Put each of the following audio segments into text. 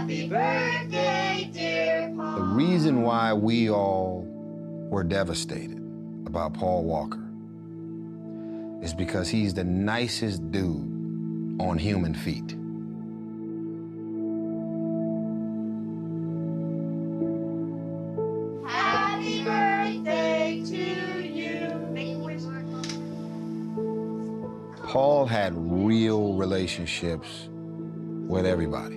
Happy birthday, dear Paul. The reason why we all were devastated about Paul Walker is because he's the nicest dude on human feet. Happy birthday to you. Paul had real relationships with everybody.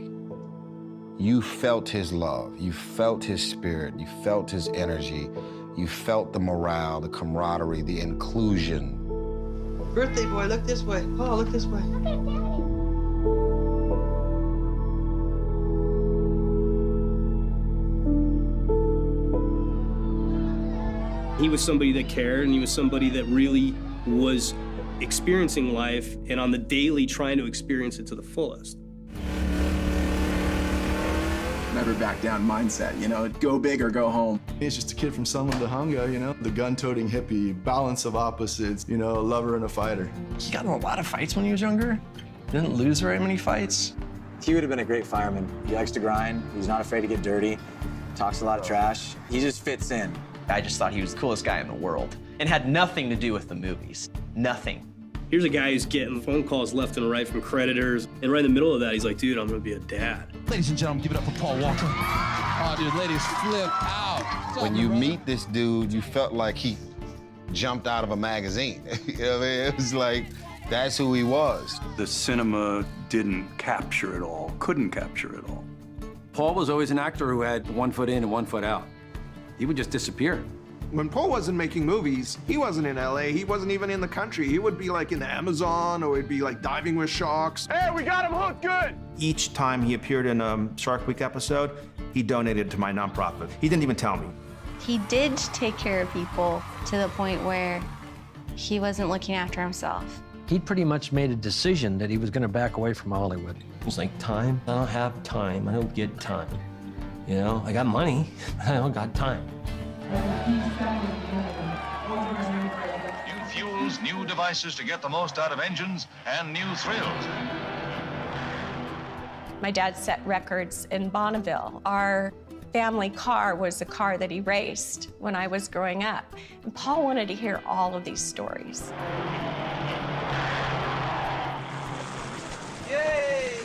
You felt his love, you felt his spirit, you felt his energy, you felt the morale, the camaraderie, the inclusion. Birthday boy, look this way. Paul, look this way. He was somebody that cared, and he was somebody that really was experiencing life and on the daily trying to experience it to the fullest. Never back down mindset, you know, go big or go home. He's just a kid from Sunland, Dahunga, you know, the gun-toting hippie, balance of opposites, you know, a lover and a fighter. He got in a lot of fights when he was younger. Didn't lose very many fights. He would have been a great fireman. He likes to grind. He's not afraid to get dirty. Talks a lot of trash. He just fits in. I just thought he was the coolest guy in the world and had nothing to do with the movies. Nothing. Here's a guy who's getting phone calls left and right from creditors, and right in the middle of that, he's like, dude, I'm gonna be a dad. Ladies and gentlemen, give it up for Paul Walker. Oh, dude, ladies flip out. When you meet this dude, you felt like he jumped out of a magazine. You know what I mean? It was like, that's who he was. The cinema didn't capture it all, couldn't capture it all. Paul was always an actor who had 1 foot in and 1 foot out. He would just disappear. When Paul wasn't making movies, he wasn't in LA, he wasn't even in the country. He would be like in the Amazon, or he'd be like diving with sharks. Hey, we got him hooked good! Each time he appeared in a Shark Week episode, he donated to my nonprofit. He didn't even tell me. He did take care of people to the point where he wasn't looking after himself. He pretty much made a decision that he was going to back away from Hollywood. It was like, time? I don't have time. I don't get time. You know, I got money, but I don't got time. New fuels, new devices to get the most out of engines, and new thrills. My dad set records in Bonneville. Our family car was the car that he raced when I was growing up. And Paul wanted to hear all of these stories. Yay!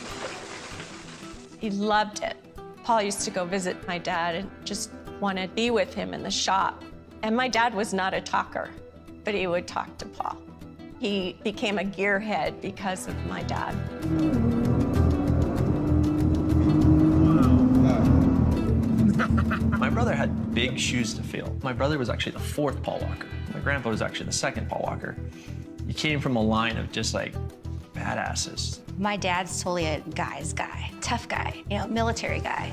He loved it. Paul used to go visit my dad and just want to be with him in the shop. And my dad was not a talker, but he would talk to Paul. He became a gearhead because of my dad. My brother had big shoes to fill. My brother was actually the 4th Paul Walker. My grandpa was actually the 2nd Paul Walker. He came from a line of just like badasses. My dad's totally a guy's guy, tough guy, you know, military guy.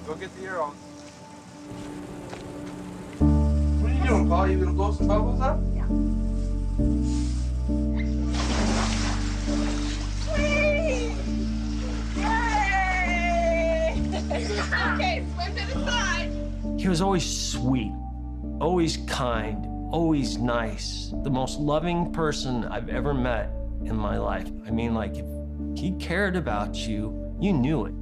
Go get the arrow. What are you doing, Paul? You gonna blow some bubbles up? Yeah. Okay, swim to the side. He was always sweet, always kind, always nice. The most loving person I've ever met in my life. I mean, like, if he cared about you, you knew it.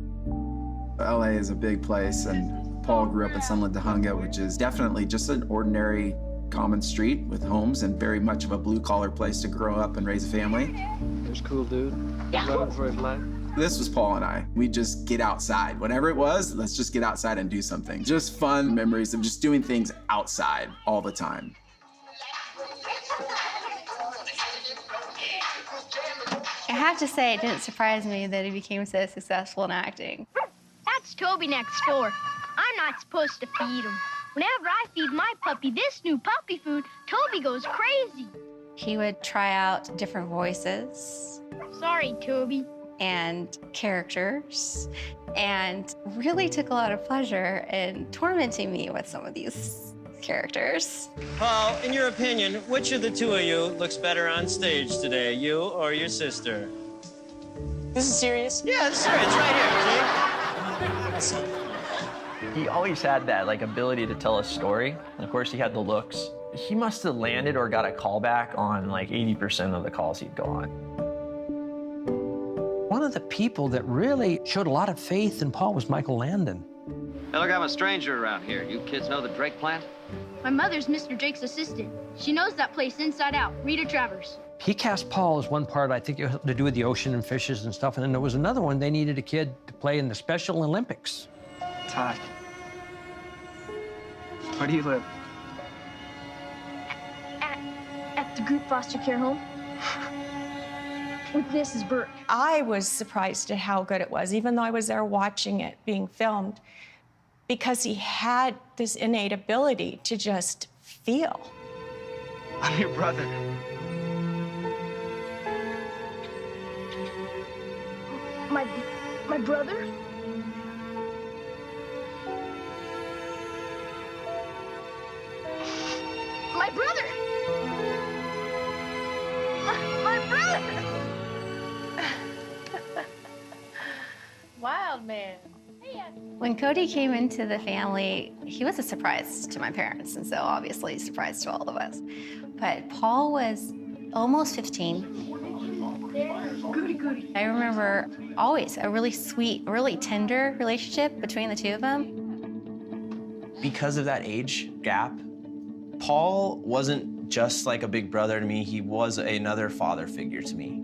LA is a big place, and Paul grew up in Sunland, Dahunga, which is definitely just an ordinary, common street with homes and very much of a blue-collar place to grow up and raise a family. There's cool dude. Running for his life. This was Paul and I. We'd just get outside. Whatever it was, let's just get outside and do something. Just fun memories of just doing things outside all the time. I have to say, it didn't surprise me that he became so successful in acting. That's Toby next door. I'm not supposed to feed him. Whenever I feed my puppy this new puppy food, Toby goes crazy. He would try out different voices. Sorry, Toby. And characters, and really took a lot of pleasure in tormenting me with some of these characters. Paul, in your opinion, which of the two of you looks better on stage today, you or your sister? This is serious? Yeah, it's serious. It's right here, see? He always had that like ability to tell a story. And of course, he had the looks. He must have landed or got a call back on like 80% of the calls he'd go on. One of the people that really showed a lot of faith in Paul was Michael Landon. Hey, look, I'm a stranger around here. You kids know the Drake plant? My mother's Mr. Jake's assistant. She knows that place inside out. Rita Travers. He cast Paul as one part, I think it had to do with the ocean and fishes and stuff, and then there was another one, they needed a kid to play in the Special Olympics. Todd, where do you live? At the group foster care home. With Mrs. Burke. I was surprised at how good it was, even though I was there watching it being filmed, because he had this innate ability to just feel. I'm your brother. My brother? My brother! My brother! Wild man. When Cody came into the family, he was a surprise to my parents, and so obviously a surprise to all of us. But Paul was almost 15. I remember always a really sweet, really tender relationship between the two of them. Because of that age gap, Paul wasn't just like a big brother to me, he was another father figure to me.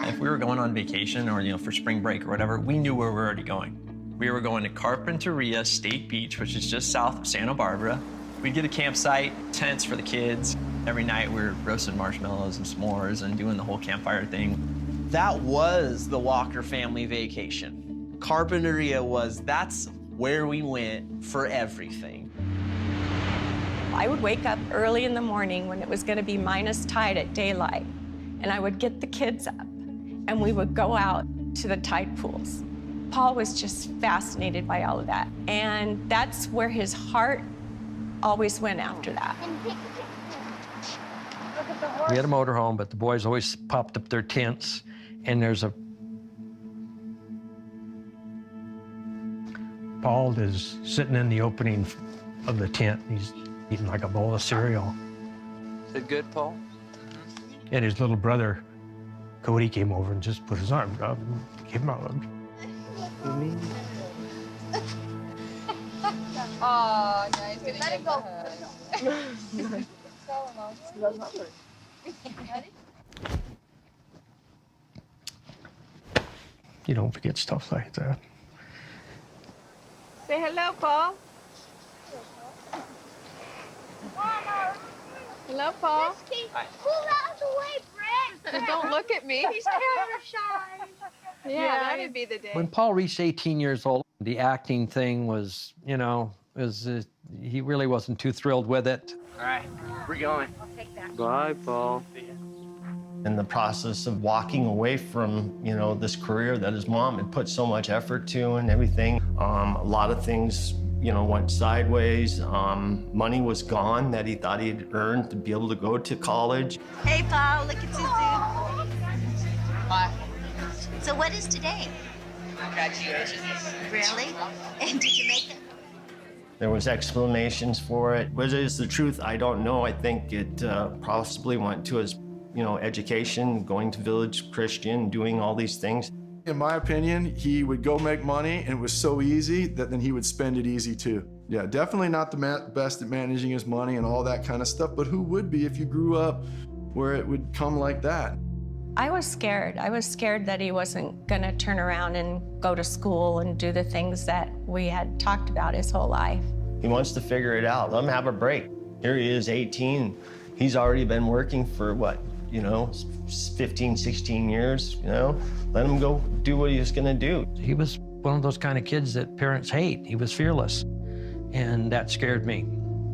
If we were going on vacation or, for spring break or whatever, we knew where we were already going. We were going to Carpinteria State Beach, which is just south of Santa Barbara. We'd get a campsite, tents for the kids. Every night we were roasting marshmallows and s'mores and doing the whole campfire thing. That was the Walker family vacation. Carpinteria that's where we went for everything. I would wake up early in the morning when it was going to be minus tide at daylight, and I would get the kids up, and we would go out to the tide pools. Paul was just fascinated by all of that, and that's where his heart always went after that. We had a motorhome, but the boys always popped up their tents, and Paul is sitting in the opening of the tent. He's eating like a bowl of cereal. Is it good, Paul? And his little brother, Cody, came over and just put his arm around him, gave him a hug. Oh, nice. Let it go. You don't forget stuff like that. Say hello, Paul. Hello, Paul. Hi. Pull out the way, Brett. Don't look at me. He's camera shy. Yeah, that'd be the day. When Paul reached 18 years old, the acting thing was, he really wasn't too thrilled with it. All right, we're going. I'll take that. Bye, Paul. In the process of walking away from, this career that his mom had put so much effort to and everything, a lot of things, went sideways. Money was gone that he thought he'd earned to be able to go to college. Hey, Paul, look at Suzu. What? So what is today? Graduation. Really? And did you make it? There was explanations for it. Whether it's the truth, I don't know. I think it possibly went to his, education, going to Village Christian, doing all these things. In my opinion, he would go make money, and it was so easy that then he would spend it easy too. Yeah, definitely not the best at managing his money and all that kind of stuff, but who would be if you grew up where it would come like that? I was scared. I was scared that he wasn't going to turn around and go to school and do the things that we had talked about his whole life. He wants to figure it out. Let him have a break. Here he is, 18. He's already been working for 15, 16 years, Let him go do what he was gonna do. He was one of those kind of kids that parents hate. He was fearless, and that scared me.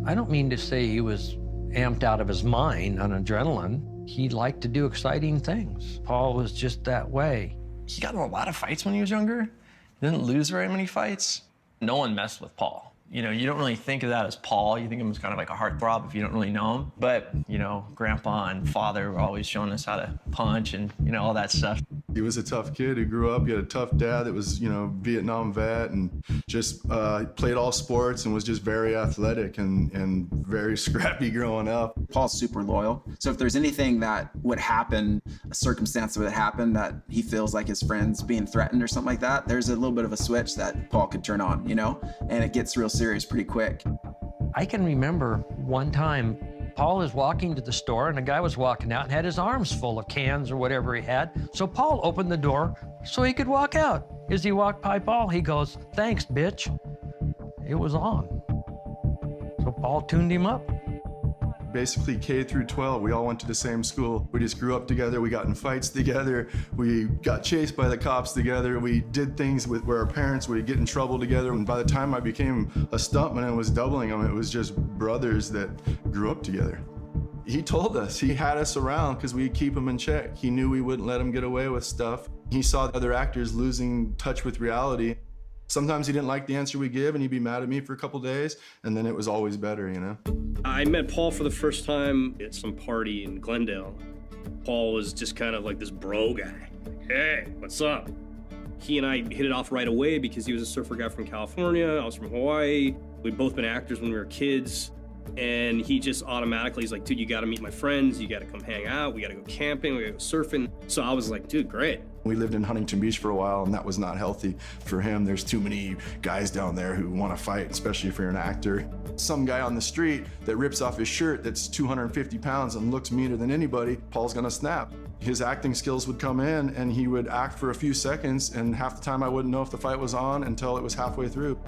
I don't mean to say he was amped out of his mind on adrenaline. He liked to do exciting things. Paul was just that way. He got in a lot of fights when he was younger. He didn't lose very many fights. No one messed with Paul. You don't really think of that as Paul. You think of him as kind of like a heartthrob if you don't really know him. But, Grandpa and Father were always showing us how to punch and, all that stuff. He was a tough kid who grew up. He had a tough dad that was, Vietnam vet and just played all sports and was just very athletic and very scrappy growing up. Paul's super loyal. So if there's anything that would happen, a circumstance that would happen that he feels like his friend's being threatened or something like that, there's a little bit of a switch that Paul could turn on, and it gets real serious pretty quick. I can remember one time Paul is walking to the store and a guy was walking out and had his arms full of cans or whatever he had. So Paul opened the door so he could walk out. As he walked by Paul, he goes, "Thanks, bitch." It was on. So Paul tuned him up. Basically K through 12, we all went to the same school. We just grew up together. We got in fights together. We got chased by the cops together. We did things where our parents would get in trouble together. And by the time I became a stuntman and was doubling them, it was just brothers that grew up together. He told us, he had us around because we'd keep him in check. He knew we wouldn't let him get away with stuff. He saw other actors losing touch with reality. Sometimes he didn't like the answer we give and he'd be mad at me for a couple days, and then it was always better, I met Paul for the first time at some party in Glendale. Paul was just kind of like this bro guy. Hey, what's up? He and I hit it off right away because he was a surfer guy from California, I was from Hawaii. We'd both been actors when we were kids. And he just automatically, he's like, dude, you gotta meet my friends, you gotta come hang out, we gotta go camping, we gotta go surfing. So I was like, dude, great. We lived in Huntington Beach for a while, and that was not healthy for him. There's too many guys down there who want to fight, especially if you're an actor. Some guy on the street that rips off his shirt that's 250 pounds and looks meaner than anybody, Paul's gonna snap. His acting skills would come in, and he would act for a few seconds, and half the time I wouldn't know if the fight was on until it was halfway through.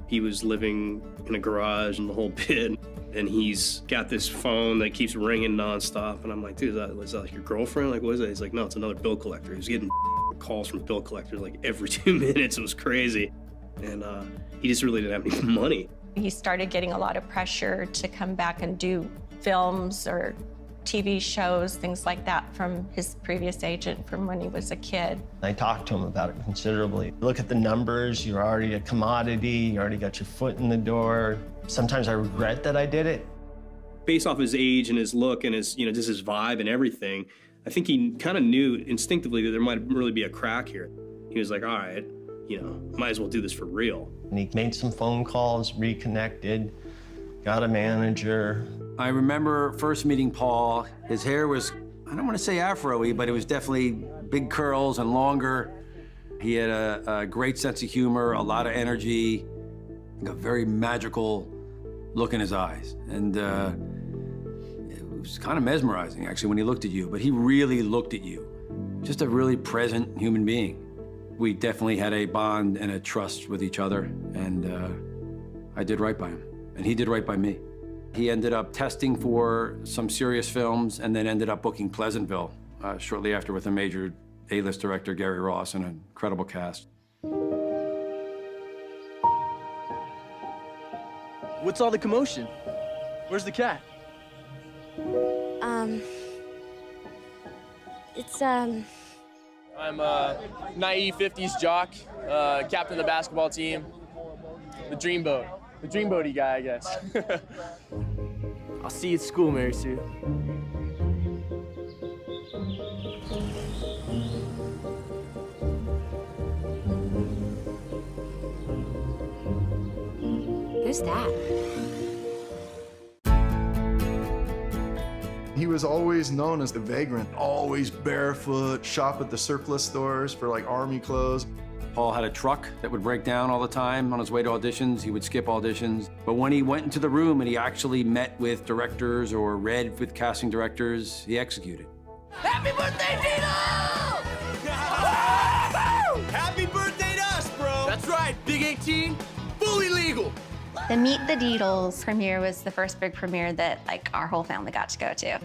He was living in a garage and the whole bit, and he's got this phone that keeps ringing nonstop. And I'm like, dude, is that like your girlfriend? Like, what is that? He's like, no, it's another bill collector. He was getting calls from bill collectors like every 2 minutes. It was crazy. And he just really didn't have any money. He started getting a lot of pressure to come back and do films or TV shows, things like that, from his previous agent from when he was a kid. I talked to him about it considerably. Look at the numbers, you're already a commodity, you already got your foot in the door. Sometimes I regret that I did it. Based off his age and his look and his, just his vibe and everything, I think he kind of knew instinctively that there might really be a crack here. He was like, all right, might as well do this for real. And he made some phone calls, reconnected, got a manager. I remember first meeting Paul. His hair was, I don't want to say afro-y, but it was definitely big curls and longer. He had a great sense of humor, a lot of energy, a very magical look in his eyes. And it was kind of mesmerizing, actually, when he looked at you, but he really looked at you. Just a really present human being. We definitely had a bond and a trust with each other, and I did right by him, and he did right by me. He ended up testing for some serious films and then ended up booking Pleasantville shortly after with a major A-list director, Gary Ross, and an incredible cast. What's all the commotion? Where's the cat? I'm a naive 50s jock, captain of the basketball team, the dreamboat. The dreamboaty guy, I guess. I'll see you at school, Mary Sue. Who's that? He was always known as the vagrant, always barefoot, shop at the surplus stores for like army clothes. Paul had a truck that would break down all the time on his way to auditions. He would skip auditions. But when he went into the room and he actually met with directors or read with casting directors, he executed. Happy birthday, Dino! Happy birthday to us, bro! That's right, Big 18, fully legal. The Meet the Deedles premiere was the first big premiere that our whole family got to go to.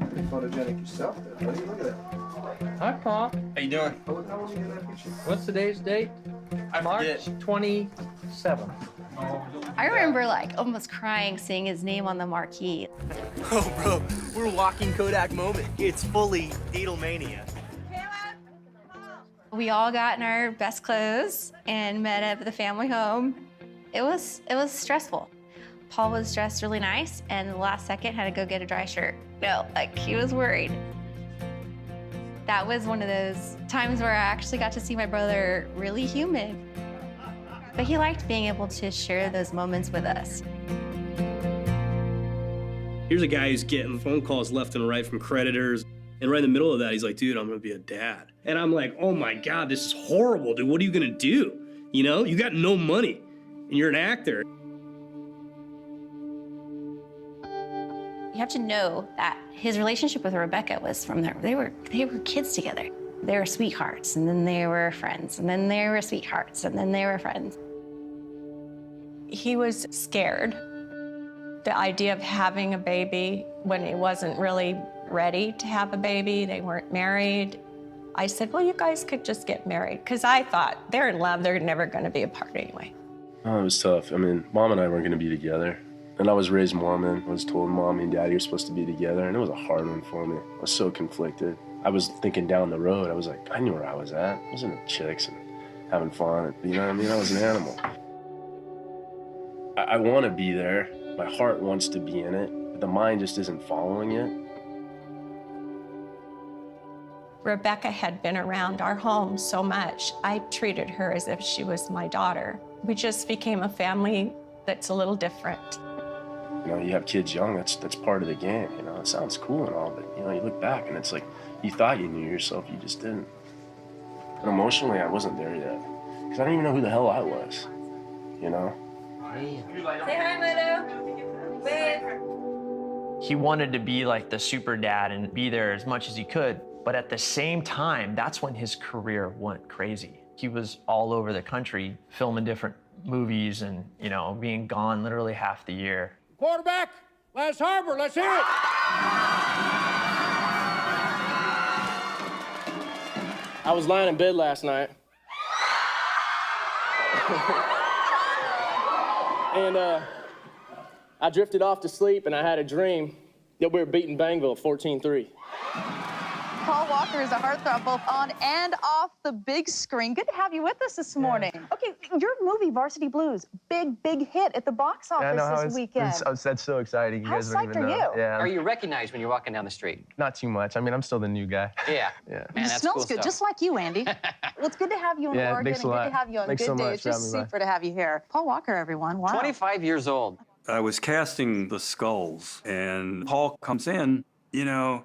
Pretty photogenic yourself, though, buddy. Look at that. Hi, Paul. How you doing? What's today's date? March 27th. I remember almost crying seeing his name on the marquee. Oh, bro, we're a walking Kodak moment. It's fully Deedlemania. We all got in our best clothes and met up at the family home. It was stressful. Paul was dressed really nice, and the last second had to go get a dry shirt. He was worried. That was one of those times where I actually got to see my brother really human. But he liked being able to share those moments with us. Here's a guy who's getting phone calls left and right from creditors. And right in the middle of that, he's like, dude, I'm gonna be a dad. And I'm like, oh my God, this is horrible, dude. What are you gonna do? You know, you got no money and you're an actor. You have to know that his relationship with Rebecca was from there. They were kids together. They were sweethearts, and then they were friends, and then they were sweethearts, and then they were friends. He was scared. The idea of having a baby when he wasn't really ready to have a baby, they weren't married. I said, well, you guys could just get married, because I thought they're in love, they're never going to be apart anyway. Oh, it was tough. I mean, Mom and I weren't going to be together. And I was raised Mormon. I was told Mommy and Daddy were supposed to be together, and it was a hard one for me. I was so conflicted. I was thinking down the road. I was like, I knew where I was at. I was in the chicks and having fun. You know what I mean? I was an animal. I want to be there. My heart wants to be in it, but the mind just isn't following it. Rebecca had been around our home so much. I treated her as if she was my daughter. We just became a family that's a little different. You know, you have kids young, that's part of the game, you know. It sounds cool and all, but, you know, you look back and it's like, you thought you knew yourself, you just didn't. And emotionally, I wasn't there yet. Because I didn't even know who the hell I was, you know? Say hi, Meadow. Wave. He wanted to be like the super dad and be there as much as he could, but at the same time, that's when his career went crazy. He was all over the country filming different movies and, you know, being gone literally half the year. Quarterback, Lance Harbor, let's hear it. I was lying in bed last night. And I drifted off to sleep and I had a dream that we were beating Bangville 14-3. Paul Walker is a heartthrob both on and off the big screen. Good to have you with us this morning. Okay, your movie, Varsity Blues, big hit at the box office this weekend. That's so exciting. You How guys don't psyched even are know. you? Yeah. Are you recognized when you're walking down the street? Not too much. I mean, I'm still the new guy. Yeah. Yeah. Man, You that's smells cool good, stuff. just like you, Andy. Well, it's good to have you in Yeah, Oregon, thanks and a good lot. to have you on Thanks Good so Day. much It's for just having me by. super to have you here. Paul Walker, everyone. Wow. 25 years old. I was casting the skulls, and Paul comes in, you know,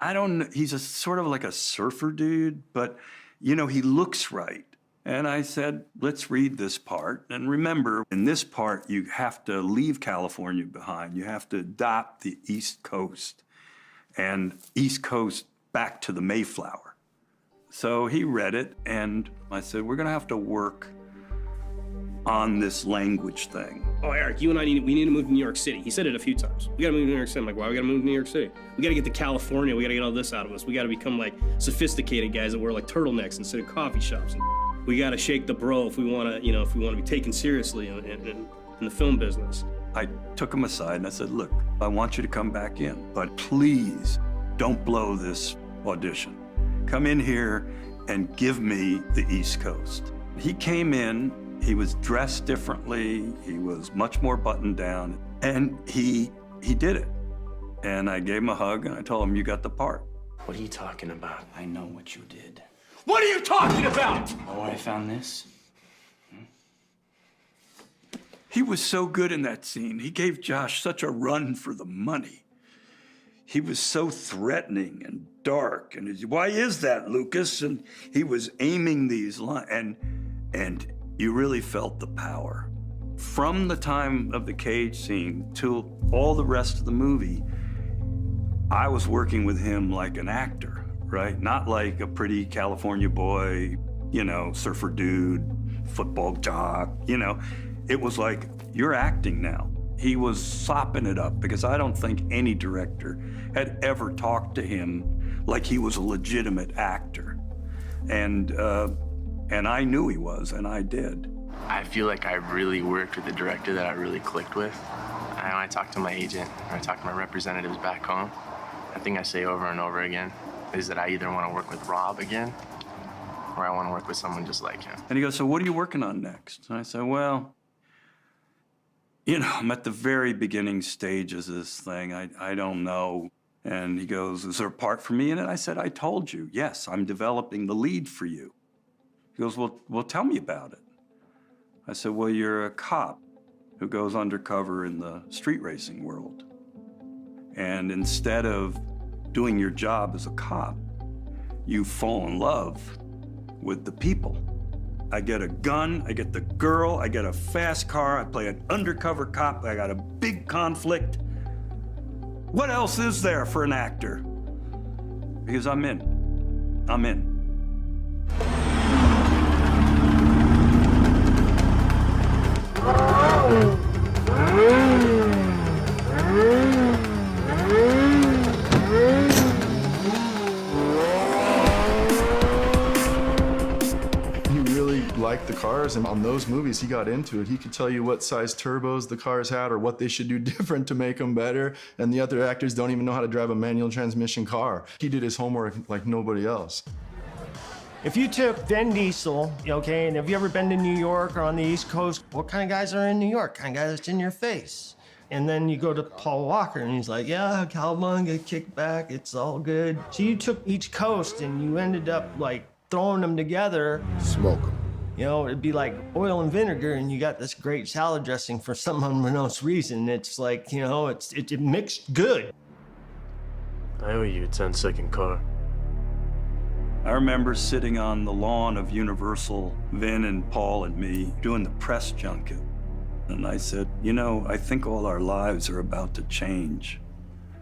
I don't know, he's a sort of like a surfer dude, but, you know, he looks right. And I said, let's read this part. And remember, in this part, you have to leave California behind. You have to adopt the East Coast, and East Coast back to the Mayflower. So he read it, and I said, we're gonna have to work on this language thing. Oh, Eric, you and I need to move to New York City. He said it a few times. We gotta move to New York City. I'm like, why we gotta move to New York City? We gotta get to California. We gotta get all this out of us. We gotta become like sophisticated guys that wear like turtlenecks instead of coffee shops. And we gotta shake the bro if we wanna, you know, if we wanna be taken seriously in the film business. I took him aside and I said, look, I want you to come back in, but please don't blow this audition. Come in here and give me the East Coast. He came in. He was dressed differently. He was much more buttoned down, and he did it. And I gave him a hug, and I told him, you got the part. What are you talking about? I know what you did. What are you talking about? Know where I found this? He was so good in that scene. He gave Josh such a run for the money. He was so threatening and dark, and why is that, Lucas? And he was aiming these lines, and you really felt the power. From the time of the cage scene till all the rest of the movie, I was working with him like an actor, right? Not like a pretty California boy, you know, surfer dude, football jock, you know. It was like, you're acting now. He was sopping it up because I don't think any director had ever talked to him like he was a legitimate actor. And I knew he was, and I did. I feel like I really worked with a director that I really clicked with. And when I talk to my agent, or I talk to my representatives back home, the thing I say over and over again is that I either want to work with Rob again, or I want to work with someone just like him. And he goes, so what are you working on next? And I said, well, you know, I'm at the very beginning stages of this thing. I don't know And he goes, is there a part for me in it? I said, I told you, yes, I'm developing the lead for you. He goes, well, tell me about it. I said, well, you're a cop who goes undercover in the street racing world. And instead of doing your job as a cop, you fall in love with the people. I get a gun, I get the girl, I get a fast car, I play an undercover cop, I got a big conflict. What else is there for an actor? Because I'm in. I'm in. Liked the cars, and on those movies he got into it. He could tell you what size turbos the cars had or what they should do different to make them better, and the other actors don't even know how to drive a manual transmission car. He did his homework like nobody else. If you took Vin Diesel, okay, and have you ever been to New York or on the East Coast, what kind of guys are in New York? Kind of guys that's in your face. And then you go to Paul Walker, and he's like, yeah, cowabunga, kickback, it's all good. So you took each coast, and you ended up, like, throwing them together. Smoke them. You know, it'd be like oil and vinegar, and you got this great salad dressing for some unbeknownst reason. It's like, you know, it mixed good. I owe you a 10-second car. I remember sitting on the lawn of Universal, Vin and Paul and me, doing the press junket. And I said, you know, I think all our lives are about to change.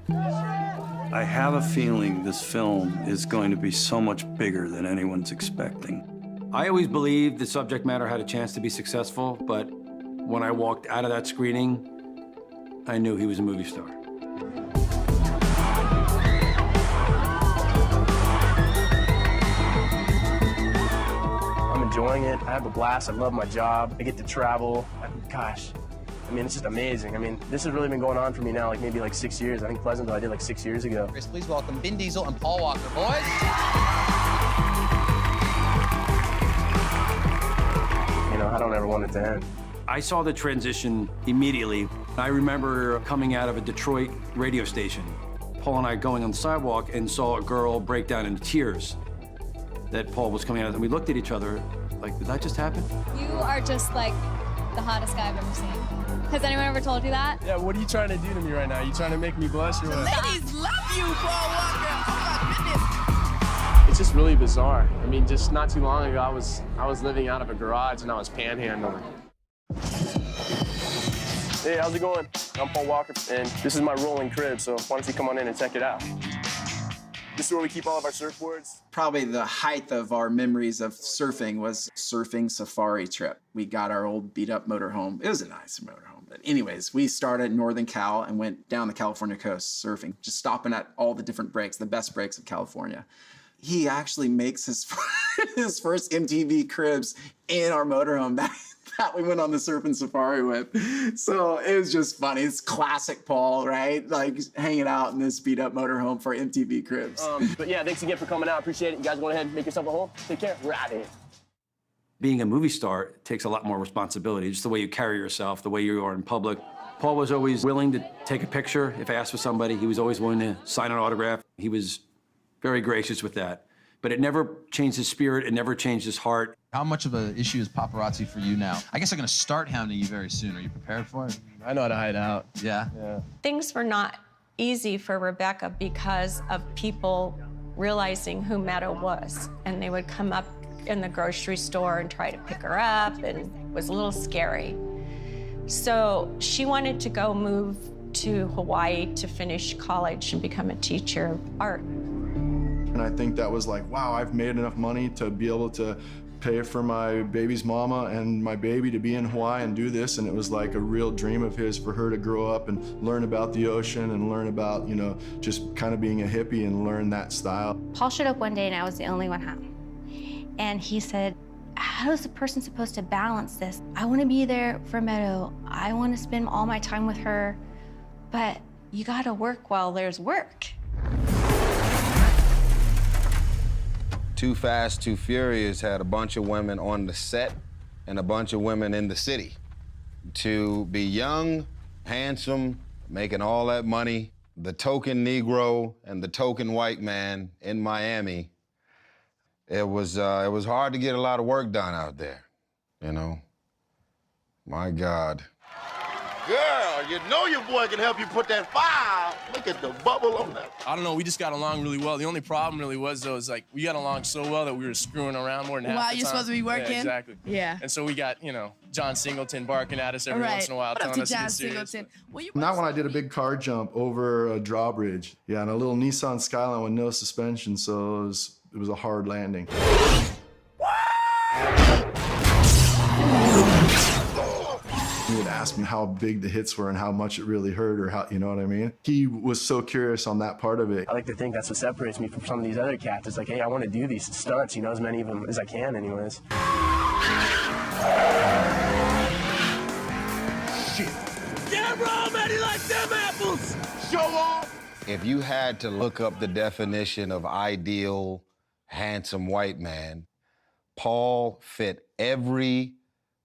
I have a feeling this film is going to be so much bigger than anyone's expecting. I always believed the subject matter had a chance to be successful, but when I walked out of that screening, I knew he was a movie star. I'm enjoying it. I have a blast. I love my job. I get to travel. Gosh, I mean, it's just amazing. I mean, this has really been going on for me now, like maybe like 6 years. I think Pleasantville I did like 6 years ago. Please welcome Vin Diesel and Paul Walker, boys. I don't ever want it to end. I saw the transition immediately. I remember coming out of a Detroit radio station, Paul and I going on the sidewalk and saw a girl break down into tears that Paul was coming out of, and we looked at each other like, did that just happen? You are just like the hottest guy I've ever seen. Has anyone ever told you that? Yeah, what are you trying to do to me right now? You trying to make me blush or what? Ladies love you, Paul Walker. Oh my goodness. It's just really bizarre. I mean, just not too long ago, I was living out of a garage and I was panhandling. Hey, how's it going? I'm Paul Walker, and this is my rolling crib, so why don't you come on in and check it out? This is where we keep all of our surfboards. Probably the height of our memories of surfing was surfing safari trip. We got our old beat-up motorhome. It was a nice motorhome. But anyways, we started in Northern Cal and went down the California coast surfing, just stopping at all the different breaks, the best breaks of California. He actually makes his first MTV cribs in our motorhome that we went on the surf and safari with. So it was just funny. It's classic Paul, right? Like hanging out in this beat up motorhome for MTV cribs. But yeah, thanks again for coming out. Appreciate it. You guys go ahead and make yourself at home. Take care. We're out of here. Being a movie star takes a lot more responsibility, just the way you carry yourself, the way you are in public. Paul was always willing to take a picture. If I asked for somebody, he was always willing to sign an autograph. He was very gracious with that. But it never changed his spirit, it never changed his heart. How much of an issue is paparazzi for you now? I guess they're gonna start hounding you very soon. Are you prepared for it? I know how to hide out. Yeah? Things were not easy for Rebecca because of people realizing who Meadow was. And they would come up in the grocery store and try to pick her up, and it was a little scary. So she wanted to go move to Hawaii to finish college and become a teacher of art. And I think that was like, wow, I've made enough money to be able to pay for my baby's mama and my baby to be in Hawaii and do this. And it was like a real dream of his for her to grow up and learn about the ocean and learn about, you know, just kind of being a hippie and learn that style. Paul showed up one day and I was the only one home. And he said, how is a person supposed to balance this? I want to be there for Meadow. I want to spend all my time with her, but you got to work while there's work. Too Fast, Too Furious had a bunch of women on the set and a bunch of women in the city. To be young, handsome, making all that money, the token Negro and the token white man in Miami, it was hard to get a lot of work done out there, you know? My God. Girl, you know your boy can help you put that fire. Look at the bubble on that. I don't know, we just got along really well. The only problem really was, though, is like we got along so well that we were screwing around more than half the time. While you're supposed to be working? Yeah, exactly. Yeah. And so we got, you know, John Singleton barking at us every once in a while, What up telling to us to John get serious. Singleton? Well, you Not when I did a big car jump over a drawbridge. Yeah, and a little Nissan Skyline with no suspension, so it was a hard landing. He would ask me how big the hits were and how much it really hurt, or how, you know what I mean? He was so curious on that part of it. I like to think that's what separates me from some of these other cats. It's like, hey, I want to do these stunts, you know, as many of them as I can anyways. Shit. Yeah, bro, man, he likes them apples. Show off. If you had to look up the definition of ideal, handsome white man, Paul fit every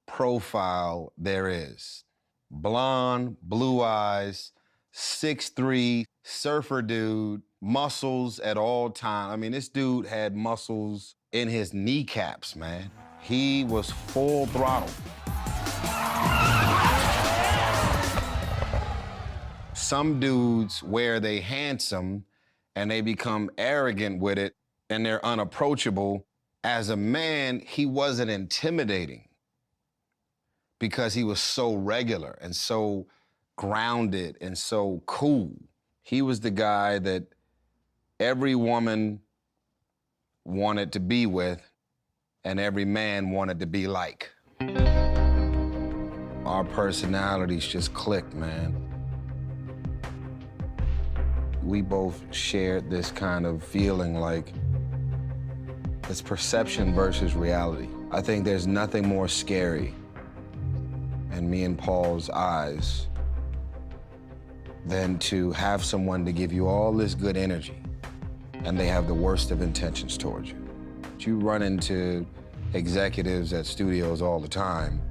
profile there is. Blonde, blue eyes, 6'3", surfer dude, muscles at all times. I mean, this dude had muscles in his kneecaps, man. He was full throttle. Some dudes wear they handsome and they become arrogant with it and they're unapproachable. As a man, he wasn't intimidating because he was so regular and so grounded and so cool. He was the guy that every woman wanted to be with and every man wanted to be like. Our personalities just clicked, man. We both shared this kind of feeling like it's perception versus reality. I think there's nothing more scary in me and Paul's eyes than to have someone to give you all this good energy and they have the worst of intentions towards you. You run into executives at studios all the time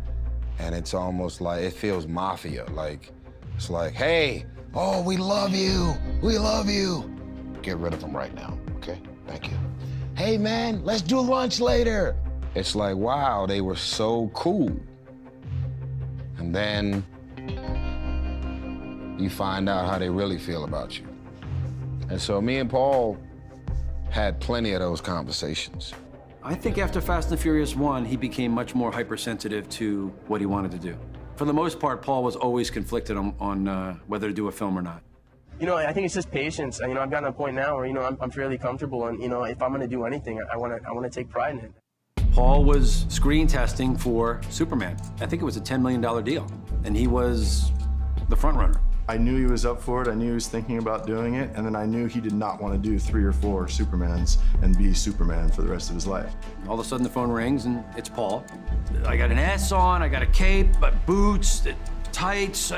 and it's almost like, it feels mafia. Like, it's like, hey, oh, we love you, we love you. Get rid of them right now, okay? Thank you. Hey man, let's do lunch later. It's like, wow, they were so cool. And then you find out how they really feel about you. And so me and Paul had plenty of those conversations. I think after Fast and Furious 1, he became much more hypersensitive to what he wanted to do. For the most part, Paul was always conflicted on whether to do a film or not. You know, I think it's just patience. You know, I've gotten to a point now where, you know, I'm fairly comfortable and, you know, if I'm going to do anything, I want to take pride in it. Paul was screen testing for Superman. I think it was a $10 million deal, and he was the front runner. I knew he was up for it, I knew he was thinking about doing it, and then I knew he did not want to do 3 or 4 Supermans and be Superman for the rest of his life. All of a sudden the phone rings and it's Paul. I got an S on, I got a cape, boots, tights.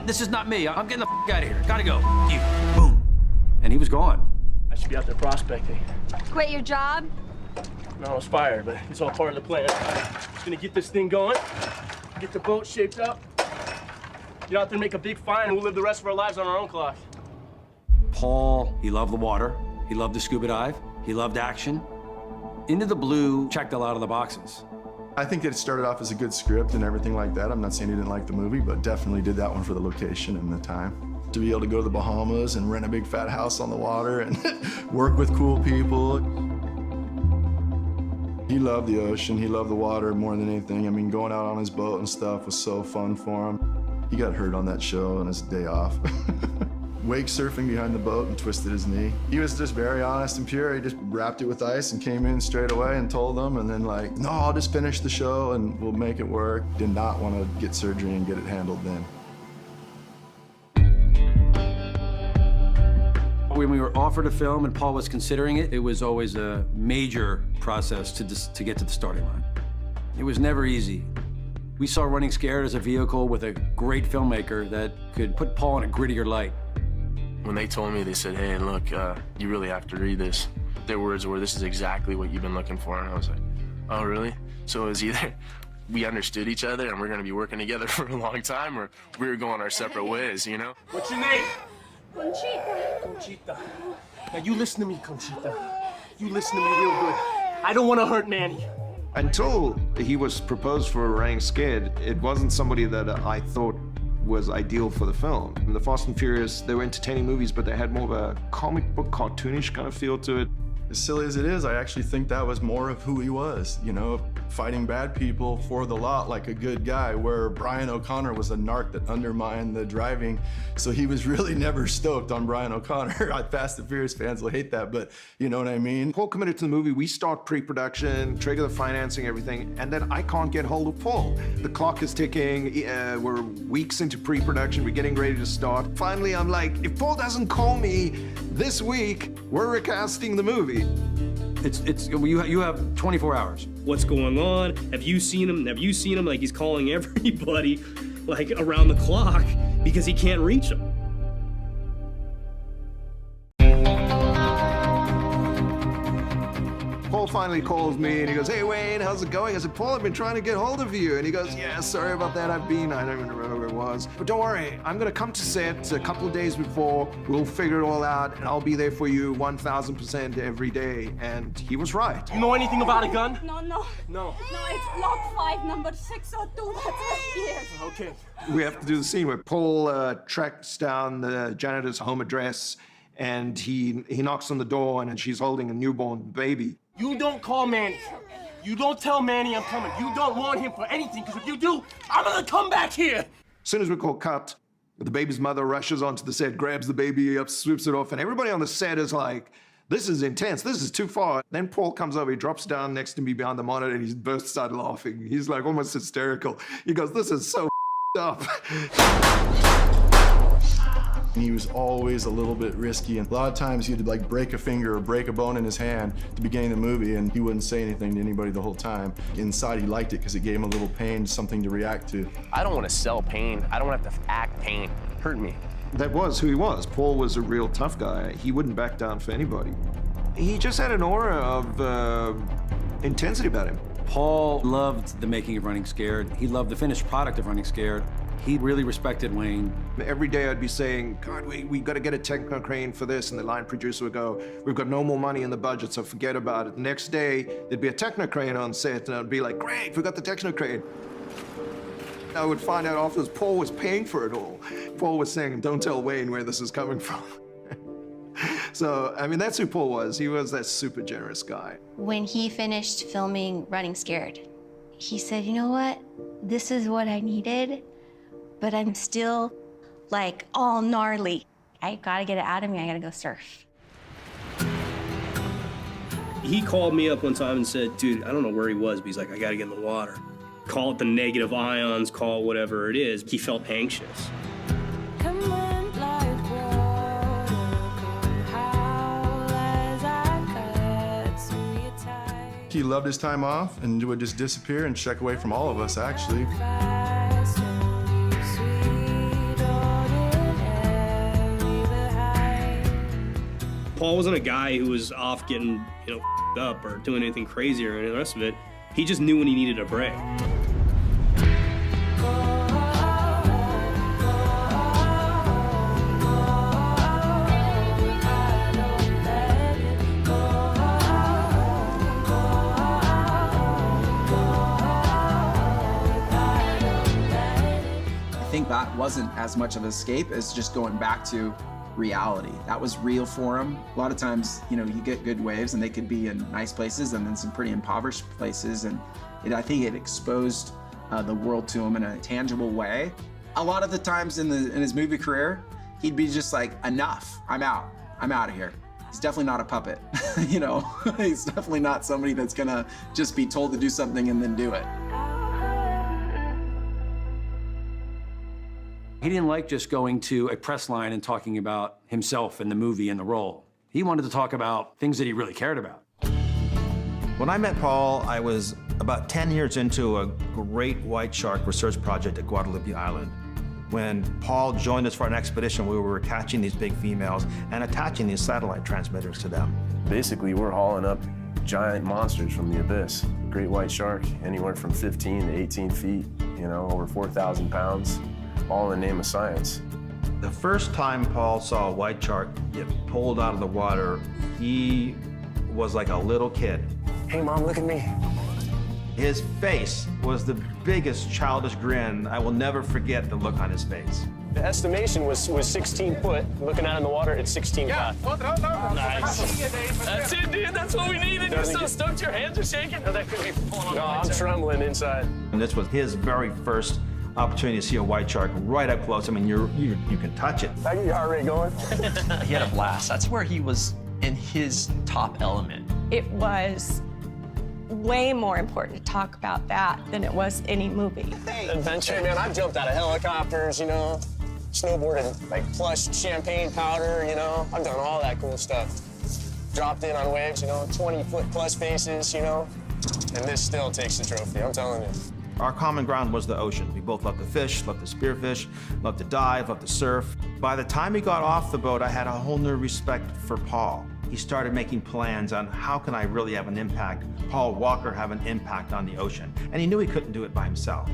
This is not me. I'm getting the f out of here. Gotta go. You. Boom. And he was gone. I should be out there prospecting. Quit your job? No, I was fired, but it's all part of the plan. Just gonna get this thing going, get the boat shaped up, get out there and make a big find, and we'll live the rest of our lives on our own clock. Paul, he loved the water. He loved to scuba dive. He loved action. Into the Blue checked a lot of the boxes. I think it started off as a good script and everything like that. I'm not saying he didn't like the movie, but definitely did that one for the location and the time. To be able to go to the Bahamas and rent a big fat house on the water and work with cool people. He loved the ocean, he loved the water more than anything. I mean, going out on his boat and stuff was so fun for him. He got hurt on that show on his day off. Wake surfing behind the boat and twisted his knee. He was just very honest and pure. He just wrapped it with ice and came in straight away and told them, and then like, no, I'll just finish the show and we'll make it work. Did not want to get surgery and get it handled then. When we were offered a film and Paul was considering it, it was always a major process to get to the starting line. It was never easy. We saw Running Scared as a vehicle with a great filmmaker that could put Paul in a grittier light. When they told me, they said, hey, look, you really have to read this. Their words were, this is exactly what you've been looking for. And I was like, oh, really? So it was either we understood each other and we're gonna be working together for a long time, or we were going our separate ways, you know? What's your name? Conchita. Now you listen to me, Conchita. You listen to me real good. I don't want to hurt Manny. Until he was proposed for Running Scared, it wasn't somebody that I thought was ideal for the film. The Fast and Furious, they were entertaining movies, but they had more of a comic book, cartoonish kind of feel to it. As silly as it is, I actually think that was more of who he was, you know, fighting bad people for the lot like a good guy, where Brian O'Connor was a narc that undermined the driving. So he was really never stoked on Brian O'Connor. Fast and Furious fans will hate that, but you know what I mean? Paul committed to the movie. We start pre-production, trigger the financing, everything, and then I can't get hold of Paul. The clock is ticking. We're weeks into pre-production. We're getting ready to start. Finally, I'm like, if Paul doesn't call me this week, we're recasting the movie. You have 24 hours. What's going on? Have you seen him? Have you seen him? Like, he's calling everybody, like, around the clock because he can't reach them. Paul finally calls me and he goes, "Hey Wayne, how's it going?" I said, "Paul, I've been trying to get hold of you." And he goes, "Yeah, sorry about that. I don't even remember where it was. But don't worry, I'm gonna come to set a couple of days before. We'll figure it all out and I'll be there for you 1000% every day." And he was right. You know anything about a gun? No. No. No, it's lot 5, number 602. That's yes. Okay. We have to do the scene where Paul tracks down the janitor's home address and he knocks on the door and she's holding a newborn baby. You don't call Manny. You don't tell Manny I'm coming. You don't want him for anything, because if you do, I'm gonna come back here. As soon as we call cut, the baby's mother rushes onto the set, grabs the baby up, swoops it off, and everybody on the set is like, "This is intense, this is too far." Then Paul comes over, he drops down next to me behind the monitor, and he bursts out laughing. He's like almost hysterical. He goes, "This is so up." He was always a little bit risky, and a lot of times he'd like break a finger or break a bone in his hand at the beginning of the movie, and he wouldn't say anything to anybody the whole time. Inside, he liked it because it gave him a little pain, something to react to. I don't want to sell pain. I don't want to have to act pain. Hurt me. That was who he was. Paul was a real tough guy. He wouldn't back down for anybody. He just had an aura of intensity about him. Paul loved the making of Running Scared. He loved the finished product of Running Scared. He really respected Wayne. Every day I'd be saying, "God, we got to get a techno crane for this," and the line producer would go, "We've got no more money in the budget, so forget about it." The next day, there'd be a techno crane on set, and I'd be like, "Great, we got the techno crane." I would find out afterwards Paul was paying for it all. Paul was saying, "Don't tell Wayne where this is coming from." So, I mean, that's who Paul was. He was that super generous guy. When he finished filming Running Scared, he said, "You know what? This is what I needed, but I'm still, like, all gnarly. I gotta get it out of me. I gotta go surf." He called me up one time and said, "Dude, I don't know where he was, but he's like, I gotta get in the water." Call it the negative ions, call it whatever it is. He felt anxious. He loved his time off and would just disappear and check away from all of us, actually. Paul wasn't a guy who was off getting, up or doing anything crazy or any of the rest of it. He just knew when he needed a break. I think that wasn't as much of an escape as just going back to reality. That was real for him. A lot of times, you get good waves and they could be in nice places and then some pretty impoverished places. And I think it exposed the world to him in a tangible way. A lot of the times in his movie career, he'd be just like, "Enough, I'm out of here." He's definitely not a puppet, He's definitely not somebody that's gonna just be told to do something and then do it. He didn't like just going to a press line and talking about himself and the movie and the role. He wanted to talk about things that he really cared about. When I met Paul, I was about 10 years into a great white shark research project at Guadalupe Island. When Paul joined us for an expedition, we were catching these big females and attaching these satellite transmitters to them. Basically, we're hauling up giant monsters from the abyss. Great white shark, anywhere from 15 to 18 feet, over 4,000 pounds. All in the name of science. The first time Paul saw a white shark get pulled out of the water, he was like a little kid. Hey, Mom, look at me. His face was the biggest childish grin. I will never forget the look on his face. The estimation was 16 foot. Looking out in the water, it's 16 foot. Nice. That's it, dude. That's what we needed. You're so stoked. Your hands are shaking. No, that could be pulling on. No, I'm trembling inside. And this was his very first opportunity to see a white shark right up close. I mean, you can touch it. I get your heart rate going. He had a blast. That's where he was in his top element. It was way more important to talk about that than it was any movie. Adventure, man. I've jumped out of helicopters, you know, snowboarded like plush champagne powder, you know. I've done all that cool stuff. Dropped in on waves, you know, 20-foot plus faces, you know. And this still takes the trophy, I'm telling you. Our common ground was the ocean. We both loved to fish, loved to spearfish, loved to dive, loved to surf. By the time he got off the boat, I had a whole new respect for Paul. He started making plans on how can I really have an impact, Paul Walker have an impact on the ocean. And he knew he couldn't do it by himself.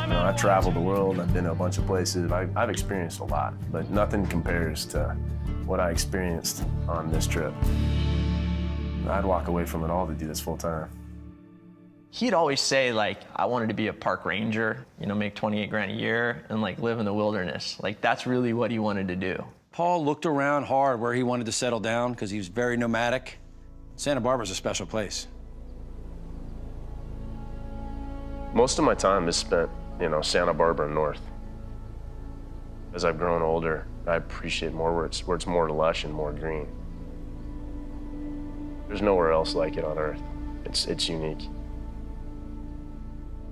I've traveled the world, I've been to a bunch of places, I've experienced a lot, but nothing compares to what I experienced on this trip. I'd walk away from it all to do this full time. He'd always say, like, I wanted to be a park ranger, you know, make 28 grand a year and, like, live in the wilderness. Like, that's really what he wanted to do. Paul looked around hard where he wanted to settle down because he was very nomadic. Santa Barbara's a special place. Most of my time is spent, you know, Santa Barbara North. As I've grown older, I appreciate more where it's more lush and more green. There's nowhere else like it on Earth. It's unique.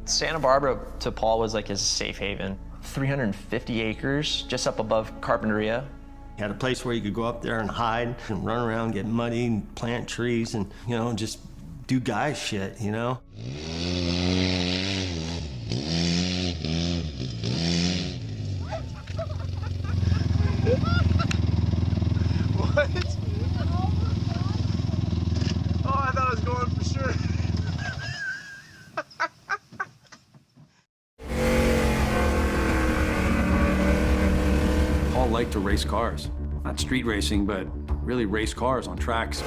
Santa Barbara to Paul was like his safe haven. 350 acres just up above Carpinteria. He had a place where you could go up there and hide and run around, get muddy and plant trees and, you know, just do guy shit, you know? What? Oh, I thought I was going for sure. Paul liked to race cars. Not street racing, but really race cars on tracks.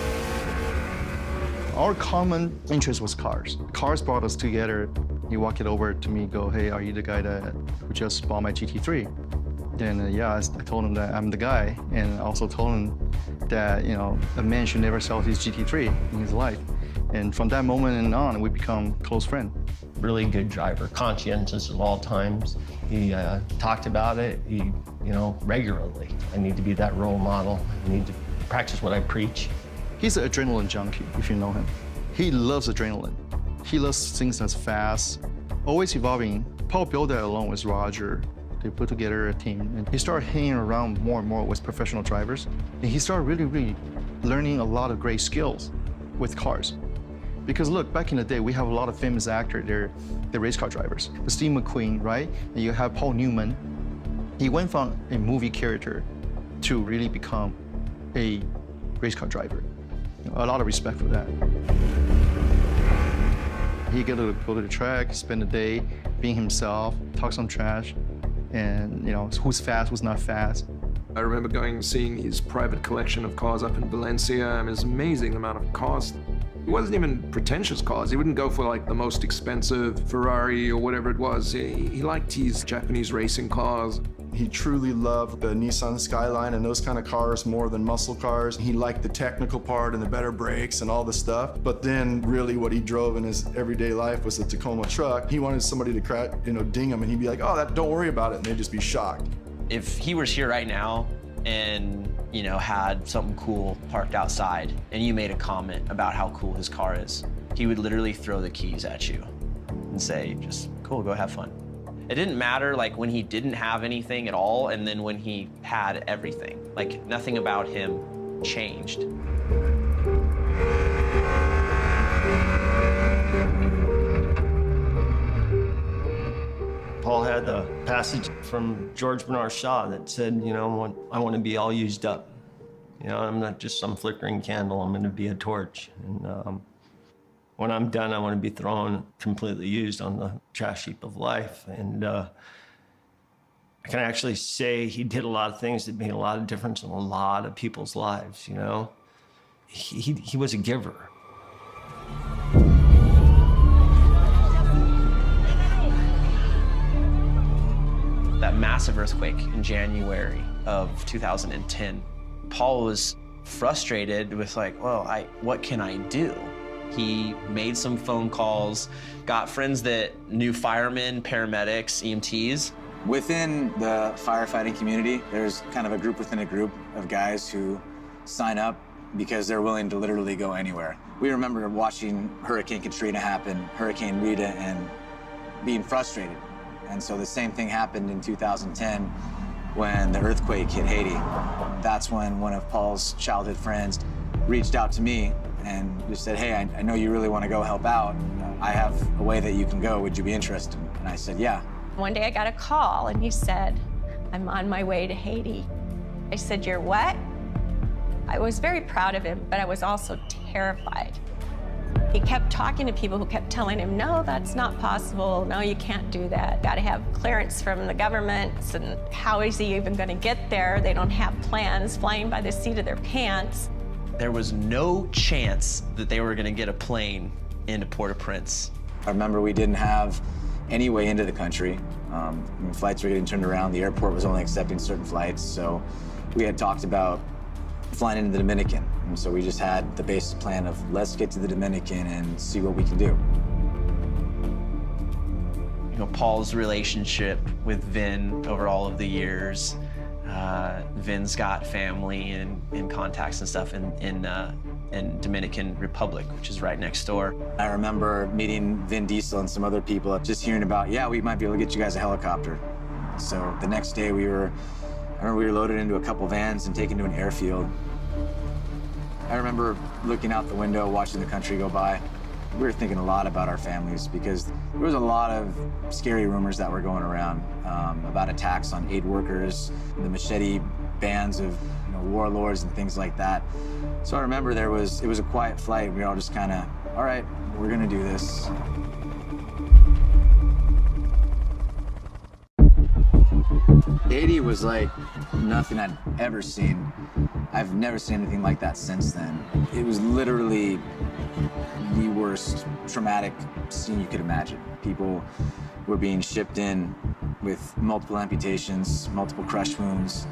Our common interest was cars. Cars brought us together. He walked it over to me, go, hey, are you the guy who just bought my GT3? Then yeah, I told him that I'm the guy, and I also told him that, you know, a man should never sell his GT3 in his life. And from that moment on, we become close friends. Really good driver, conscientious at all times. He talked about it, you know, regularly. I need to be that role model. I need to practice what I preach. He's an adrenaline junkie, if you know him. He loves adrenaline. He loves things that's fast, always evolving. Paul built that along with Roger. They put together a team, and he started hanging around more and more with professional drivers. And he started really learning a lot of great skills with cars. Because look, back in the day, we have a lot of famous actors, they're race car drivers. Steve McQueen, right? And you have Paul Newman. He went from a movie character to really become a race car driver. You know, a lot of respect for that. He get to go to the track, spend the day being himself, talk some trash, and you know, who's fast, who's not fast. I remember going and seeing his private collection of cars up in Valencia. I mean, it's amazing the amount of cars. It wasn't even pretentious cars. He wouldn't go for like the most expensive Ferrari or whatever it was. He liked his Japanese racing cars. He truly loved the Nissan Skyline and those kind of cars more than muscle cars. He liked the technical part and the better brakes and all the stuff. But then really what he drove in his everyday life was a Tacoma truck. He wanted somebody to ding him, and he'd be like, oh, don't worry about it. And they'd just be shocked. If he was here right now and, you know, had something cool parked outside and you made a comment about how cool his car is, he would literally throw the keys at you and say, just cool, go have fun. It didn't matter like when he didn't have anything at all and then when he had everything. Like nothing about him changed. Paul had a passage from George Bernard Shaw that said, you know, I want to be all used up. You know, I'm not just some flickering candle, I'm going to be a torch. And when I'm done, I want to be thrown completely used on the trash heap of life. And I can actually say he did a lot of things that made a lot of difference in a lot of people's lives, you know? He was a giver. That massive earthquake in January of 2010, Paul was frustrated with like, well, what can I do? He made some phone calls, got friends that knew firemen, paramedics, EMTs. Within the firefighting community, there's kind of a group within a group of guys who sign up because they're willing to literally go anywhere. We remember watching Hurricane Katrina happen, Hurricane Rita, and being frustrated. And so the same thing happened in 2010 when the earthquake hit Haiti. That's when one of Paul's childhood friends reached out to me and just said, hey, I know you really want to go help out. I have a way that you can go. Would you be interested? And I said, yeah. One day I got a call and he said, I'm on my way to Haiti. I said, you're what? I was very proud of him, but I was also terrified. He kept talking to people who kept telling him, no, that's not possible. No, you can't do that. Got to have clearance from the governments. And how is he even going to get there? They don't have plans, flying by the seat of their pants. There was no chance that they were going to get a plane into Port-au-Prince. I remember we didn't have any way into the country. When flights were getting turned around, the airport was only accepting certain flights. So we had talked about flying into the Dominican. And so we just had the basic plan of let's get to the Dominican and see what we can do. You know, Paul's relationship with Vin over all of the years, Vin's got family and contacts and stuff in Dominican Republic, which is right next door. I remember meeting Vin Diesel and some other people, just hearing about, yeah, we might be able to get you guys a helicopter. So the next day I remember we were loaded into a couple vans and taken to an airfield. I remember looking out the window, watching the country go by. We were thinking a lot about our families because there was a lot of scary rumors that were going around about attacks on aid workers, the machete bands of warlords and things like that. So I remember it was a quiet flight. We were all just kind of, all right, we're gonna do this. Haiti was like nothing I'd ever seen. I've never seen anything like that since then. It was literally the worst traumatic scene you could imagine. People were being shipped in with multiple amputations, multiple crush wounds,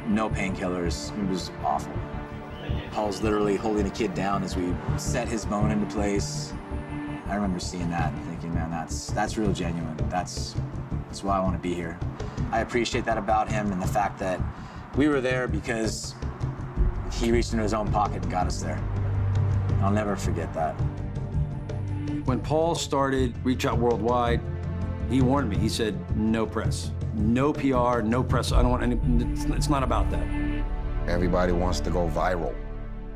no painkillers. It was awful. Paul's literally holding a kid down as we set his bone into place. I remember seeing that and thinking, man, that's real genuine. That's why I want to be here. I appreciate that about him and the fact that we were there because he reached into his own pocket and got us there. I'll never forget that. When Paul started Reach Out Worldwide, he warned me. He said, no press, no PR, no press. I don't want any, it's not about that. Everybody wants to go viral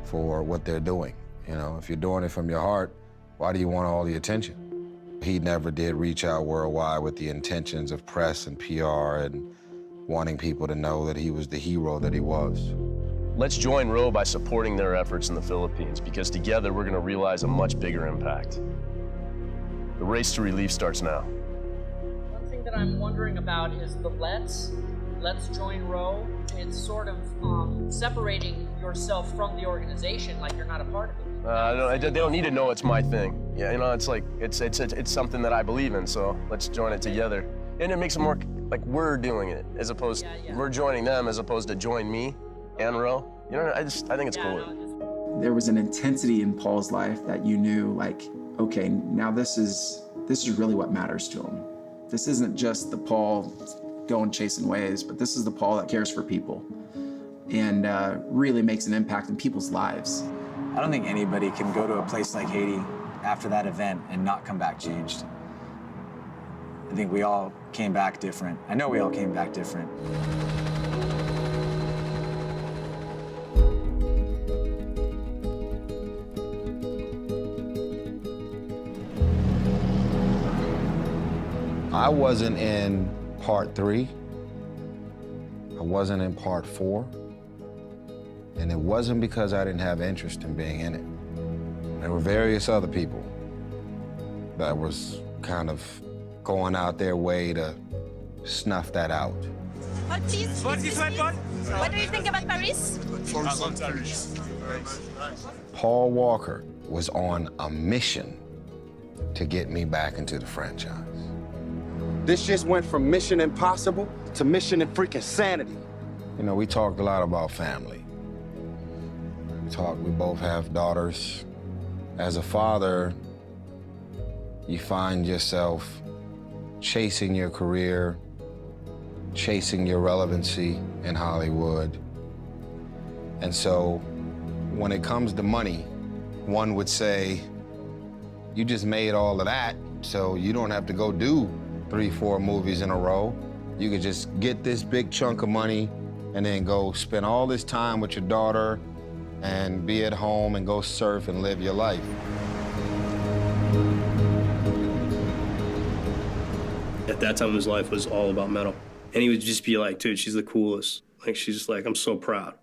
for what they're doing. You know, if you're doing it from your heart, why do you want all the attention? He never did Reach Out Worldwide with the intentions of press and PR and wanting people to know that he was the hero that he was. Let's join Roe by supporting their efforts in the Philippines, because together we're going to realize a much bigger impact. The race to relief starts now. One thing that I'm wondering about is the let's join Roe. It's sort of separating yourself from the organization, like you're not a part of it. They don't need to know it's my thing. Yeah, you know, it's like it's something that I believe in. So let's join it together, and it makes it more like we're doing it as opposed we're joining them as opposed to join me and Roe. You know, I think it's cooler. There was an intensity in Paul's life that you knew, like, okay, now this is really what matters to him. This isn't just the Paul going chasing waves, but this is the Paul that cares for people and really makes an impact in people's lives. I don't think anybody can go to a place like Haiti after that event and not come back changed. I think we all came back different. I know we all came back different. I wasn't in part 3. I wasn't in part 4. And it wasn't because I didn't have interest in being in it. There were various other people that was kind of going out their way to snuff that out. What do you think about Paris? Paul Walker was on a mission to get me back into the franchise. This just went from Mission Impossible to Mission and freaking Sanity. You know, we talked a lot about family. We both have daughters. As a father, you find yourself chasing your career, chasing your relevancy in Hollywood. And so when it comes to money, one would say, you just made all of that, so you don't have to go do 3-4 movies in a row. You could just get this big chunk of money and then go spend all this time with your daughter and be at home and go surf and live your life. At that time, his life was all about metal. And he would just be like, dude, she's the coolest. Like, she's just like, I'm so proud.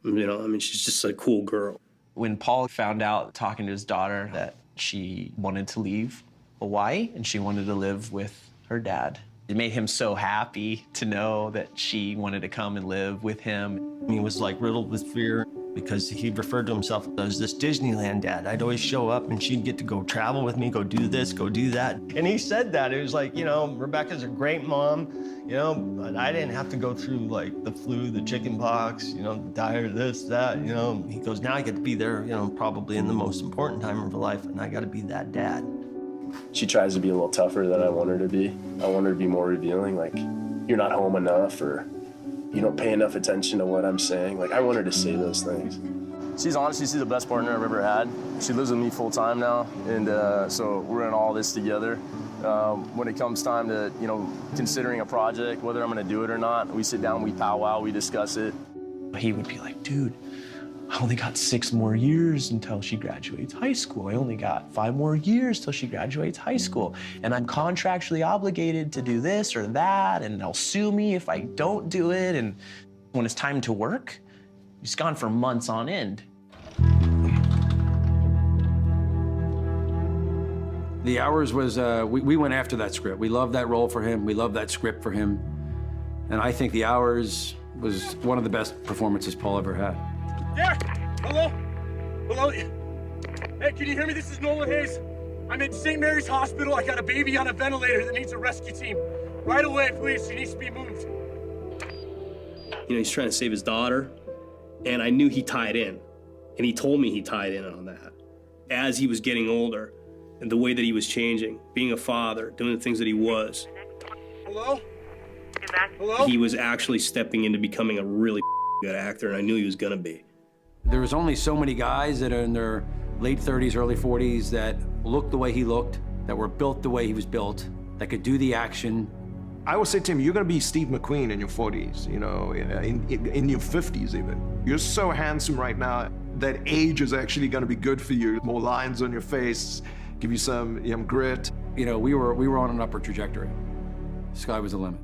You know, I mean, she's just a cool girl. When Paul found out, talking to his daughter, that she wanted to leave Hawaii and she wanted to live with her dad, it made him so happy to know that she wanted to come and live with him. He was like riddled with fear because he referred to himself as this Disneyland dad. I'd always show up and she'd get to go travel with me, go do this, go do that. And he said that. It was like, you know, Rebecca's a great mom, you know, but I didn't have to go through like the flu, the chicken pox, you know, the diarrhea, this, that, you know. He goes, now I get to be there, you know, probably in the most important time of her life, and I got to be that dad. She tries to be a little tougher than I want her to be. I want her to be more revealing, like, you're not home enough, or you don't pay enough attention to what I'm saying. Like, I want her to say those things. She's honestly, she's the best partner I've ever had. She lives with me full time now, and so we're in all this together. When it comes time to, you know, considering a project, whether I'm gonna do it or not, we sit down, we powwow, we discuss it. He would be like, dude, I only got 6 more years until she graduates high school. I only got 5 more years till she graduates high school. And I'm contractually obligated to do this or that, and they'll sue me if I don't do it. And when it's time to work, he's gone for months on end. The Hours was, we went after that script. We loved that role for him. We loved that script for him. And I think The Hours was one of the best performances Paul ever had. Derek! Hello? Hello? Hey, can you hear me? This is Nolan Hayes. I'm at St. Mary's Hospital. I got a baby on a ventilator that needs a rescue team. Right away, please. She needs to be moved. You know, he's trying to save his daughter, and I knew he tied in. And he told me he tied in on that. As he was getting older, and the way that he was changing, being a father, doing the things that he was. Hello? Hello? He was actually stepping into becoming a really good actor, and I knew he was gonna be. There was only so many guys that are in their late 30s, early 40s that looked the way he looked, that were built the way he was built, that could do the action. I would say, Tim, you're gonna be Steve McQueen in your 40s, you know, in your 50s even. You're so handsome right now that age is actually gonna be good for you. More lines on your face, give you some grit. You know, we were on an upward trajectory. The sky was the limit.